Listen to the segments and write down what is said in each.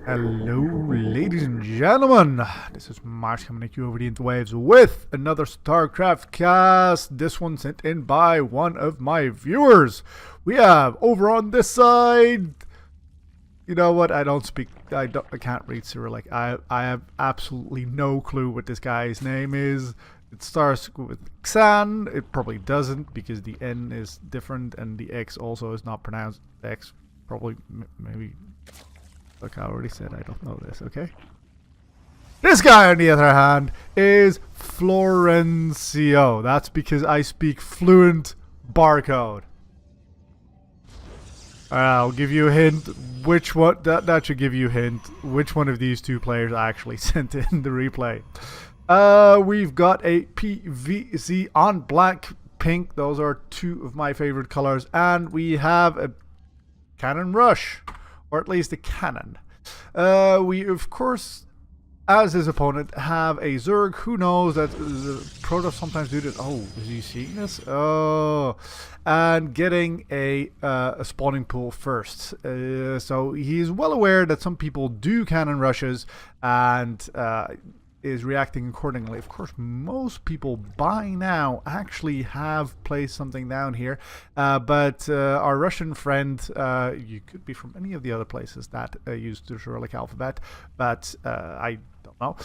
Hello, ladies and gentlemen. This is Mars coming at you over the interwaves with another StarCraft cast. This one sent in by one of my viewers. We have over on this side. You know what? I can't read Cyrillic. I have absolutely no clue what this guy's name is. It starts with Xan. It probably doesn't because the N is different and the X also is not pronounced X. Probably, maybe. Look, I already said I don't know this, okay? This guy, on the other hand, is Florencio. That's because I speak fluent barcode. I'll give you a hint. Which one? That should give you a hint. Which one of these two players actually sent in the replay? We've got a PVZ on Blackpink. Those are two of my favorite colors. And we have a cannon rush. Or at least a cannon. We, of course, as his opponent, have a Zerg. Who knows that Protoss sometimes do this. Oh, is he seeing this? Oh. And getting a spawning pool first. So he's well aware that some people do cannon rushes and is reacting accordingly. Of course, most people by now actually have placed something down here, but our Russian friend, you could be from any of the other places that use the Cyrillic alphabet, but I don't know,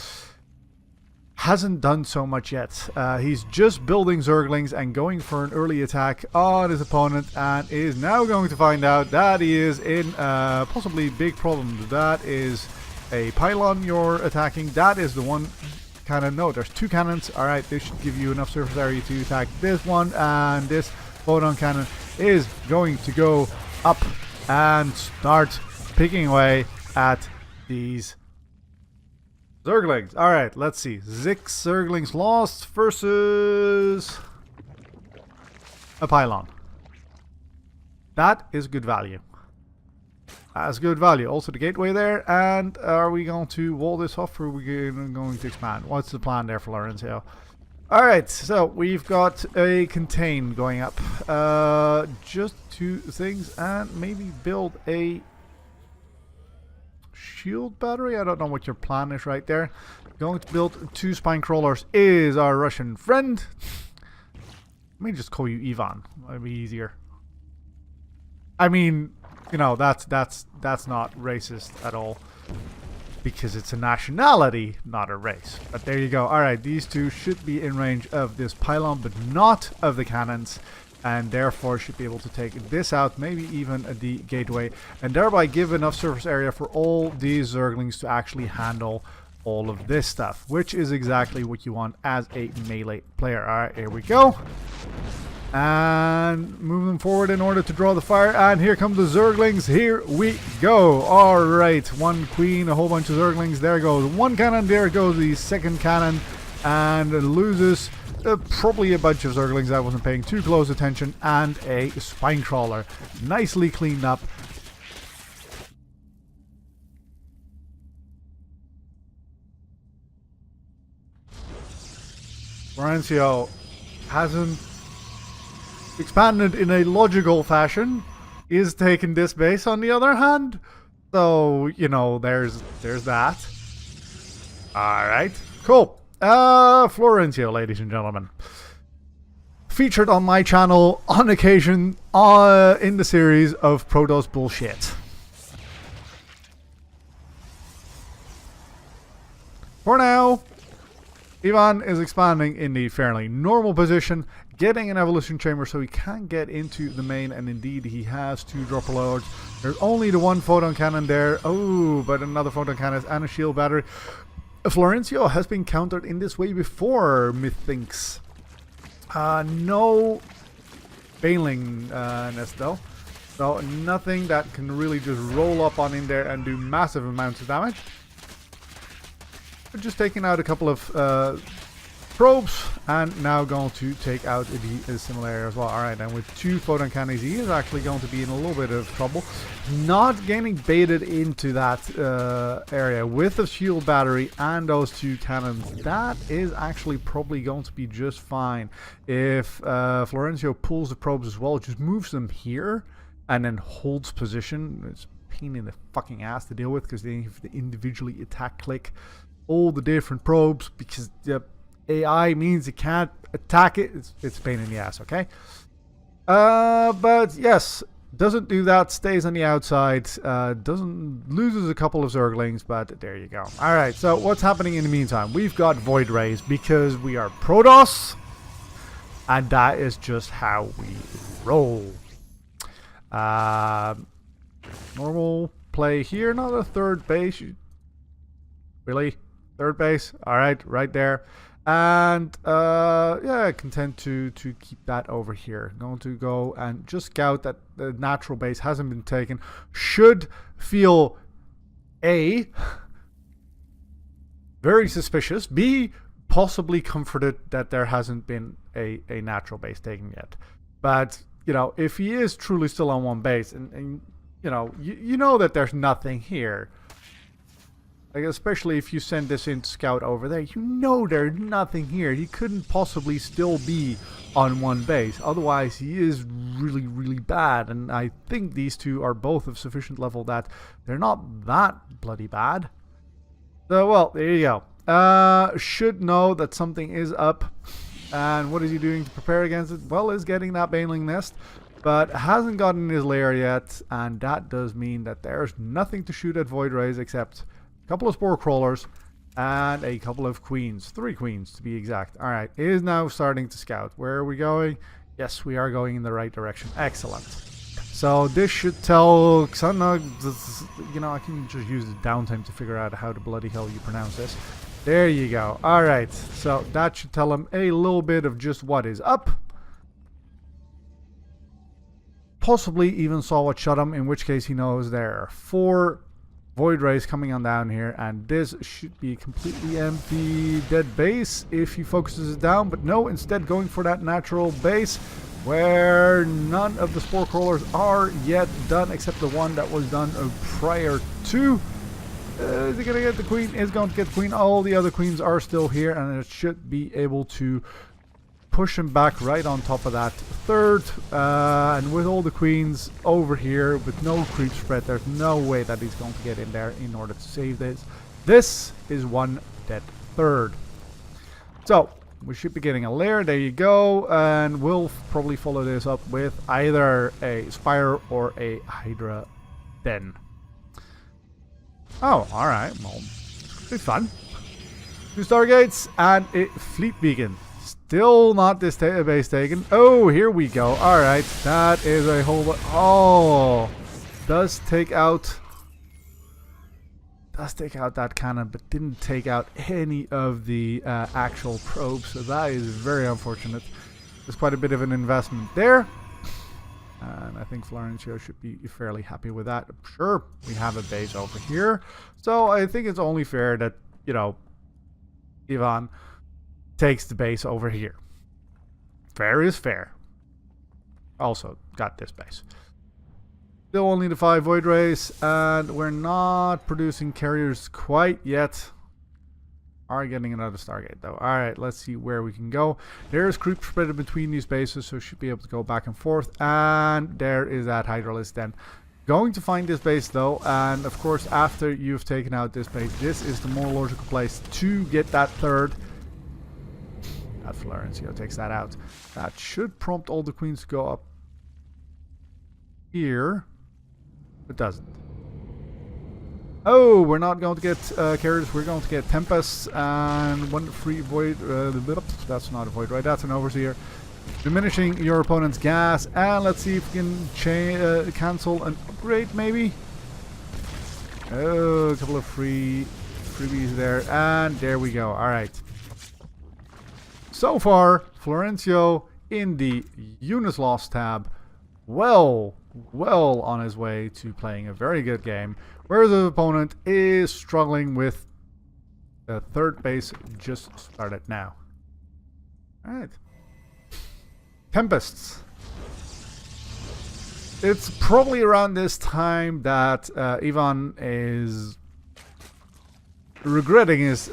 hasn't done so much yet. He's just building Zerglings and going for an early attack on his opponent, and is now going to find out that he is in possibly big problems. That is a pylon you're attacking. That is the one cannon. No, there's two cannons. Alright, this should give you enough surface area to attack this one, and this photon cannon is going to go up and start picking away at these Zerglings. Alright, let's see. 6 Zerglings lost versus a pylon. That is good value. That's good value. Also the gateway there. And are we going to wall this off, or are we going to expand? What's the plan there, Florencio? Alright, so we've got a contain going up. Just 2 things, and maybe build a shield battery. I don't know what your plan is right there. Going to build 2 spine crawlers is our Russian friend. Let me just call you Ivan. That'd be easier. I mean, you know, that's not racist at all, because it's a nationality, not a race. But there you go. Alright, these two should be in range of this pylon, but not of the cannons, and therefore should be able to take this out, maybe even the gateway, and thereby give enough surface area for all these Zerglings to actually handle all of this stuff, which is exactly what you want as a melee player. Alright, here we go. And move them forward in order to draw the fire. And here come the Zerglings. Here we go. Alright, 1 queen, a whole bunch of Zerglings. There goes 1 cannon. There goes the 2nd cannon. And loses probably a bunch of Zerglings. I wasn't paying too close attention. And a spine crawler. Nicely cleaned up. Florencio hasn't expanded in a logical fashion, is taking this base on the other hand. So, you know, there's that. Alright, cool. Florencio, ladies and gentlemen. Featured on my channel on occasion in the series of Protoss bullshit. For now, Ivan is expanding in the fairly normal position, getting an evolution chamber so he can get into the main, and indeed he has 2 dropper loads. There's only the 1 photon cannon there. Oh, but another photon cannon and a shield battery. Florencio has been countered in this way before, methinks. No bailing nest though. So nothing that can really just roll up on in there and do massive amounts of damage. Just taking out a couple of probes, and now going to take out the similar area as well. Alright, and with 2 photon cannons, he is actually going to be in a little bit of trouble. Not getting baited into that area with the shield battery and those 2 cannons. That is actually probably going to be just fine. If Florencio pulls the probes as well, just moves them here and then holds position. It's a pain in the fucking ass to deal with because they have to individually attack click all the different probes because the AI means you can't attack it. It's a pain in the ass, okay? But yes, doesn't do that, stays on the outside, loses a couple of Zerglings, but there you go. Alright, so what's happening in the meantime? We've got Void Rays because we are Protoss, and that is just how we roll. Normal play here, not a third base. Really? Third base? Alright, right there. And yeah, content to keep that over here. Going to go and just scout that the natural base hasn't been taken. Should feel A, very suspicious, B, possibly comforted that there hasn't been a natural base taken yet. But you know, if he is truly still on one base, and you know that there's nothing here. Like, especially if you send this in to scout over there, you know there's nothing here. He couldn't possibly still be on one base. Otherwise, he is really, really bad. And I think these two are both of sufficient level that they're not that bloody bad. So, well, there you go. Should know that something is up. And what is he doing to prepare against it? Well, is getting that Baneling Nest. But hasn't gotten his lair yet. And that does mean that there's nothing to shoot at Void Rays except a couple of Spore Crawlers and a couple of Queens. 3 Queens to be exact. Alright, it is now starting to scout. Where are we going? Yes, we are going in the right direction. Excellent. So this should tell Xana, you know, I can just use the downtime to figure out how the bloody hell you pronounce this. There you go. Alright, so that should tell him a little bit of just what is up. Possibly even saw what shot him, in which case he knows there are 4 Void Rays coming on down here, and this should be a completely empty dead base if he focuses it down, but no, instead going for that natural base where none of the Spore Crawlers are yet done except the one that was done prior to. Is he going to get the Queen? Is going to get the Queen. All the other Queens are still here, and it should be able to push him back right on top of that 3rd, and with all the Queens over here with no creep spread, there's no way that he's going to get in there in order to save this. This is 1 dead 3rd. So we should be getting a lair. There you go, and we'll probably follow this up with either a Spire or a Hydra Den. Oh, alright, well, it's fun. 2 Stargates and a Fleet Beacon. Still not this base taken. Oh, here we go. Alright, that is a whole lot. Oh, does take out that cannon, but didn't take out any of the actual probes. So that is very unfortunate. There's quite a bit of an investment there. And I think Florencio should be fairly happy with that. Sure, we have a base over here. So I think it's only fair that, you know, Ivan takes the base over here. Fair is fair. Also got this base. Still only the 5 Void Rays, and we're not producing carriers quite yet. Are getting another Stargate though. Alright, let's see where we can go. There's creep spread between these bases, so should be able to go back and forth. And there is that Hydralisk then. Going to find this base though, and of course after you've taken out this base, this is the more logical place to get that 3rd. That Florencio takes that out. That should prompt all the Queens to go up here. It doesn't. Oh, we're not going to get carriers. We're going to get Tempests and 1 free Void. That's not a Void, right? That's an Overseer. Diminishing your opponent's gas. And let's see if we can cancel an upgrade, maybe. Oh, a couple of freebies there. And there we go. All right. So far, Florencio in the Units Lost tab, well on his way to playing a very good game, whereas the opponent is struggling with the 3rd base just started now. Alright. Tempests. It's probably around this time that Ivan is regretting his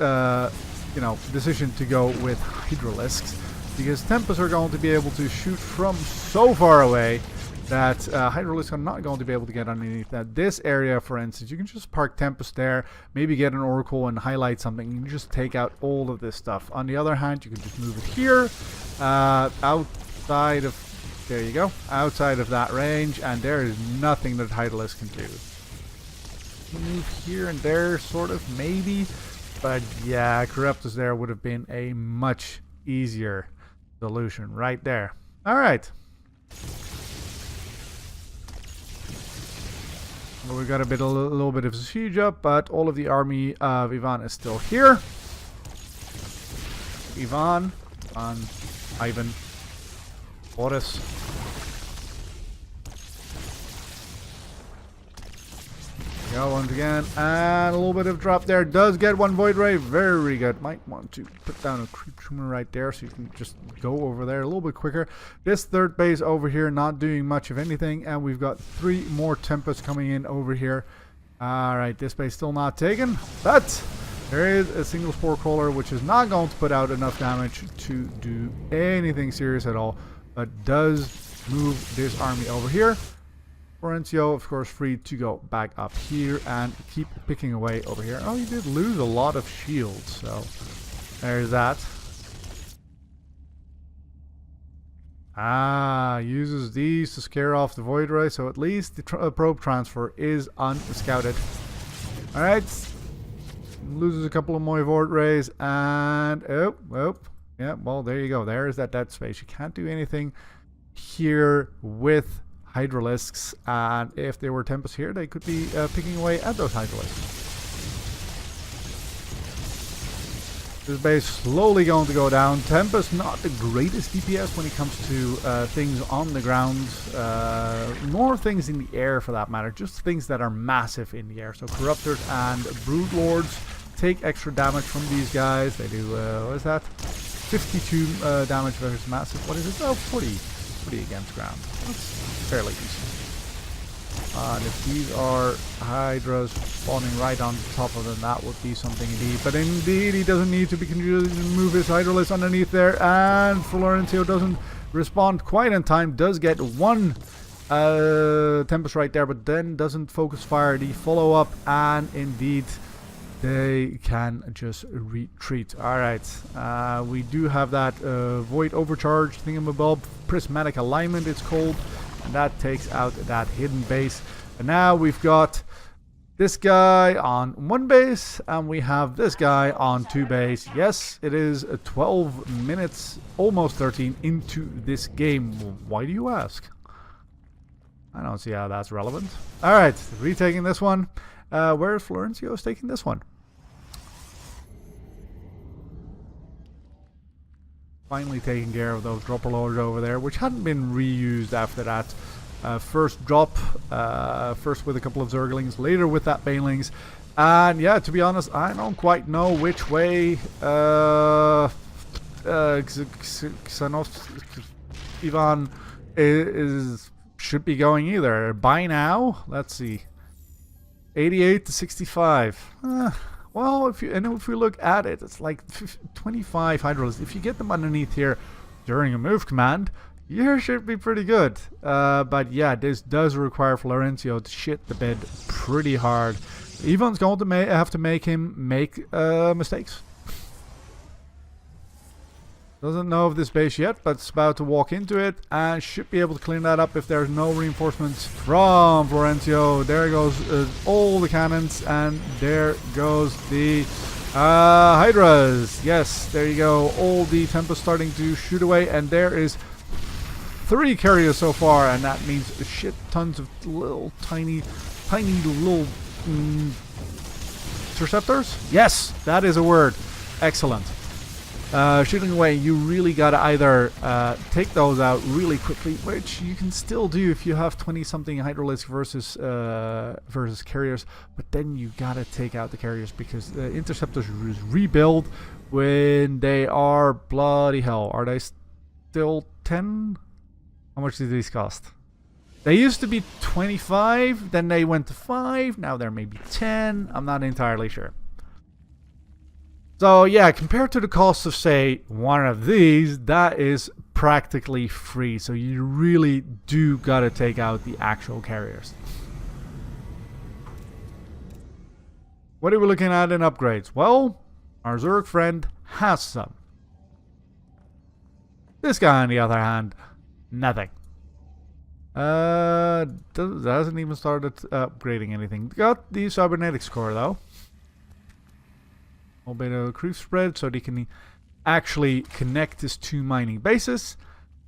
decision to go with Hydralisks, because Tempests are going to be able to shoot from so far away that Hydralisks are not going to be able to get underneath that. This area, for instance, you can just park Tempest there, maybe get an Oracle and highlight something. You can just take out all of this stuff. On the other hand, you can just move it here, outside of, there you go, outside of that range, and there is nothing that Hydralisk can do. Move here and there, sort of, maybe, but yeah, Corruptus there would have been a much easier solution right there. All right. Well, we got a little bit of a siege up, but all of the army of Ivan is still here. Ivan, Boris. Go once again, and a little bit of drop there. Does get one Void Ray. Very good. Might want to put down a Creep Tumor right there so you can just go over there a little bit quicker. This third base over here not doing much of anything, and we've got 3 more Tempests coming in over here. Alright, this base still not taken, but there is a single Spore Crawler which is not going to put out enough damage to do anything serious at all, but does move this army over here. Florencio, of course, free to go back up here and keep picking away over here. Oh, he did lose a lot of shields, so there's that. Uses these to scare off the Void Ray, so at least the probe transfer is unscouted. Alright, loses a couple of more Void Rays, and yeah, well, there you go. There's that dead space. You can't do anything here with Hydralisks, and if there were Tempests here, they could be picking away at those Hydralisks. This base slowly going to go down. Tempest not the greatest DPS when it comes to things on the ground, nor things in the air for that matter, just things that are massive in the air. So Corruptors and Brood Lords take extra damage from these guys. They do, what is that? 52 damage versus massive. What is it? Oh, 40 against ground. That's fairly decent. And if these are Hydras spawning right on top of them, that would be something indeed. But indeed, he doesn't need to be confused and move his Hydralist underneath there. And Florencio doesn't respond quite in time. Does get one Tempest right there, but then doesn't focus fire the follow-up. And indeed, they can just retreat. Alright, we do have that Void Overcharge thingamabob, Prismatic Alignment it's called, and that takes out that hidden base. And now we've got this guy on 1 base, and we have this guy on 2 base. Yes, it is 12 minutes, almost 13 into this game. Why do you ask? I don't see how that's relevant. Alright, retaking this one. Where is Florencio is taking this one? Finally taking care of those dropper loaders over there, which hadn't been reused after that first drop. First with a couple of Zerglings, later with that Banelings. And yeah, to be honest, I don't quite know which way Ivan should be going either. By now, let's see. 88 to 65. Well, if we look at it, it's like 25 Hydrals. If you get them underneath here during a move command, you should be pretty good. But yeah, this does require Florencio to shit the bed pretty hard. Ivan's going to have to make him make mistakes. Doesn't know of this base yet, but it's about to walk into it and should be able to clean that up if there's no reinforcements from Florencio. There goes all the cannons, and there goes the Hydras. Yes, there you go. All the Tempest starting to shoot away, and there is 3 carriers so far, and that means shit tons of little tiny little interceptors. Yes, that is a word. Excellent. shooting away, you really gotta either take those out really quickly, which you can still do if you have 20-something Hydralisk versus carriers, but then you gotta take out the carriers because the interceptors rebuild when they are bloody hell. Are they still 10? How much do these cost? They used to be 25, then they went to 5, now they're maybe 10. I'm not entirely sure. So yeah, compared to the cost of, say, one of these, that is practically free. So you really do gotta take out the actual carriers. What are we looking at in upgrades? Well, our Zerg friend has some. This guy, on the other hand, nothing. Hasn't even started upgrading anything. Got the cybernetics core though. A bit of creep spread so they can actually connect his 2 mining bases,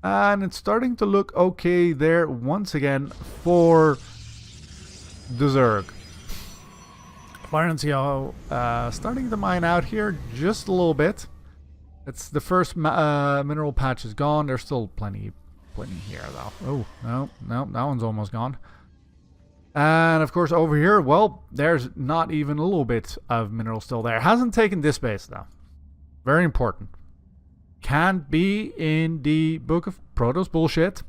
and it's starting to look okay there once again for the Zerg. Florencio starting to mine out here just a little bit. It's the first mineral patch is gone. There's still plenty here though. Oh no, that one's almost gone. And of course over here, well, there's not even a little bit of mineral still there. Hasn't taken this base though. Very important. Can't be in the book of Protoss bullshit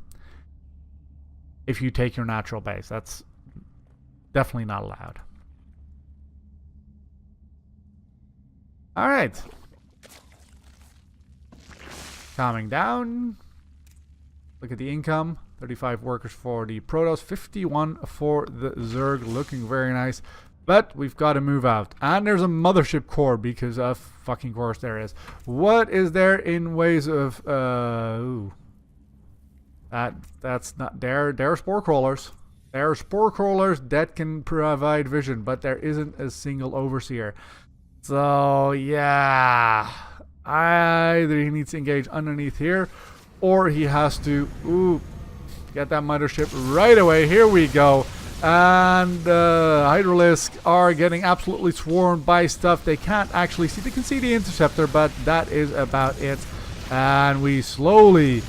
if you take your natural base. That's definitely not allowed. Alright. Calming down. Look at the income. 35 workers for the Protoss, 51 for the Zerg, looking very nice. But we've got to move out. And there's a mothership core, because of fucking course there is. What is there in ways of that's not there. There are spore crawlers. There are spore crawlers that can provide vision, but there isn't a single overseer. So yeah, either he needs to engage underneath here, or he has to get that mothership right away. Here we go. And Hydralisk are getting absolutely swarmed by stuff they can't actually see. They can see the interceptor, but that is about it. And we slowly,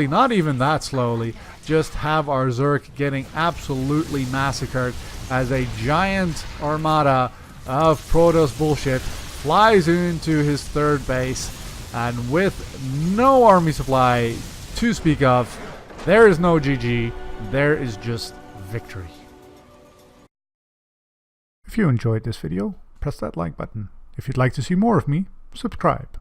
not even that slowly, just have our Zerg getting absolutely massacred as a giant armada of Protoss bullshit flies into his 3rd base. And with no army supply to speak of, there is no GG, there is just victory. If you enjoyed this video, press that like button. If you'd like to see more of me, subscribe.